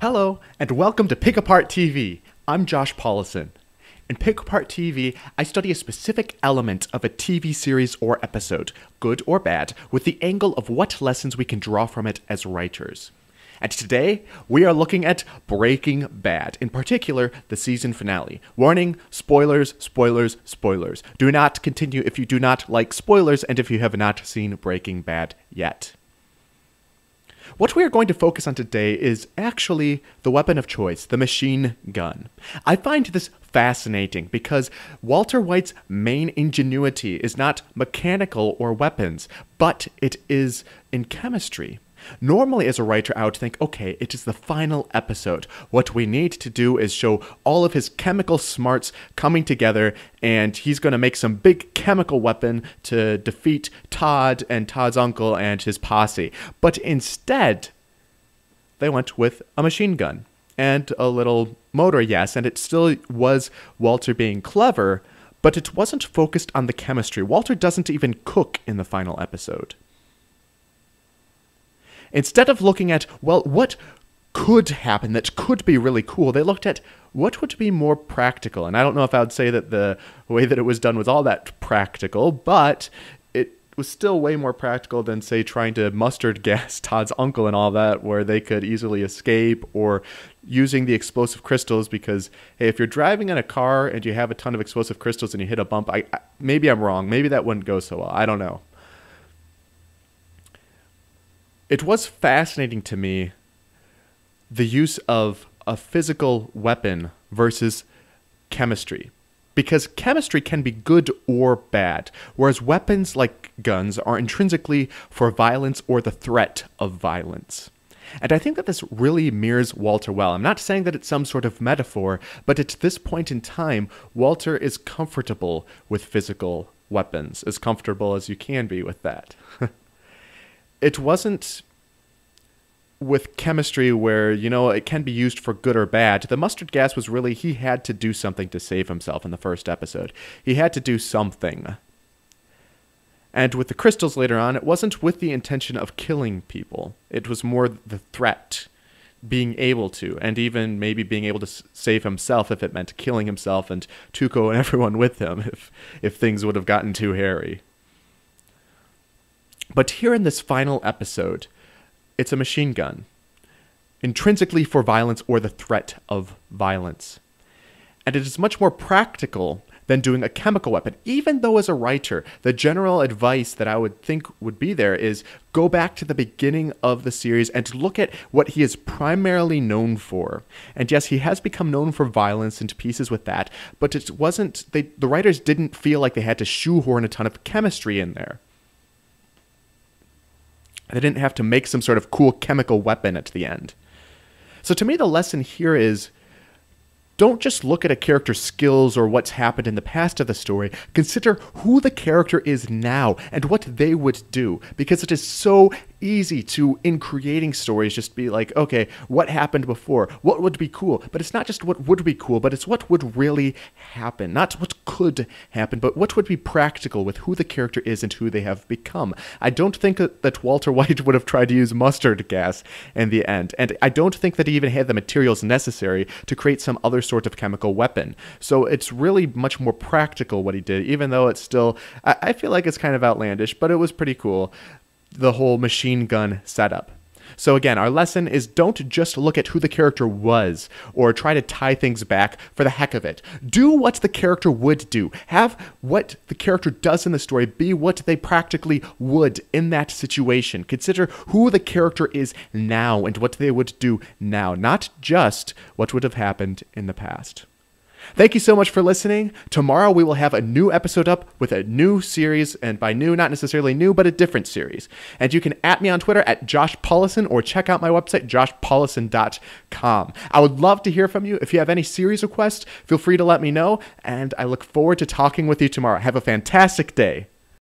Hello, and welcome to Pick Apart TV. I'm Josh Paulison. In Pick Apart TV, I study a specific element of a TV series or episode, good or bad, with the angle of what lessons we can draw from it as writers. And today, we are looking at Breaking Bad, in particular, the season finale. Warning, spoilers, spoilers, spoilers. Do not continue if you do not like spoilers and if you have not seen Breaking Bad yet. What we are going to focus on today is actually the weapon of choice, the machine gun. I find this fascinating because Walter White's main ingenuity is not mechanical or weapons, but it is in chemistry. Normally, as a writer, I would think, okay, it is the final episode. What we need to do is show all of his chemical smarts coming together, and he's going to make some big chemical weapon to defeat Todd and Todd's uncle and his posse. But instead, they went with a machine gun and a little motor, yes, and it still was Walter being clever, but it wasn't focused on the chemistry. Walter doesn't even cook in the final episode. Instead of looking at, well, what could happen that could be really cool, they looked at what would be more practical. And I don't know if I would say that the way that it was done was all that practical, but it was still way more practical than, say, trying to mustard gas Todd's uncle and all that, where they could easily escape, or using the explosive crystals because, hey, if you're driving in a car and you have a ton of explosive crystals and you hit a bump, maybe I'm wrong. Maybe that wouldn't go so well. I don't know. It was fascinating to me, the use of a physical weapon versus chemistry. Because chemistry can be good or bad, whereas weapons like guns are intrinsically for violence or the threat of violence. And I think that this really mirrors Walter well. I'm not saying that it's some sort of metaphor, but at this point in time, Walter is comfortable with physical weapons, as comfortable as you can be with that. It wasn't with chemistry where, it can be used for good or bad. The mustard gas was really, he had to do something to save himself in the first episode. He had to do something. And with the crystals later on, it wasn't with the intention of killing people. It was more the threat, being able to, and even maybe being able to save himself if it meant killing himself and Tuco and everyone with him if things would have gotten too hairy. But here in this final episode, it's a machine gun, intrinsically for violence or the threat of violence. And it is much more practical than doing a chemical weapon, even though as a writer, the general advice that I would think would be there is go back to the beginning of the series and look at what he is primarily known for. And yes, he has become known for violence and pieces with that, but it wasn't, the writers didn't feel like they had to shoehorn a ton of chemistry in there. They didn't have to make some sort of cool chemical weapon at the end. So to me, the lesson here is, don't just look at a character's skills or what's happened in the past of the story. Consider who the character is now and what they would do. Because it is so easy to, in creating stories, just be like, okay, what happened before? What would be cool? But it's not just what would be cool, but it's what would really happen. Not what could happen, but what would be practical with who the character is and who they have become. I don't think that Walter White would have tried to use mustard gas in the end. And I don't think that he even had the materials necessary to create some other sort of chemical weapon. So it's really much more practical what he did, even though it's still, I feel like it's kind of outlandish, but it was pretty cool, the whole machine gun setup. So again, our lesson is don't just look at who the character was or try to tie things back for the heck of it. Do what the character would do. Have what the character does in the story be what they practically would in that situation. Consider who the character is now and what they would do now, not just what would have happened in the past. Thank you so much for listening. Tomorrow we will have a new episode up with a new series, and by new, not necessarily new, but a different series. And you can @ me on Twitter at Josh Paulison or check out my website, joshpaulison.com. I would love to hear from you. If you have any series requests, feel free to let me know, and I look forward to talking with you tomorrow. Have a fantastic day.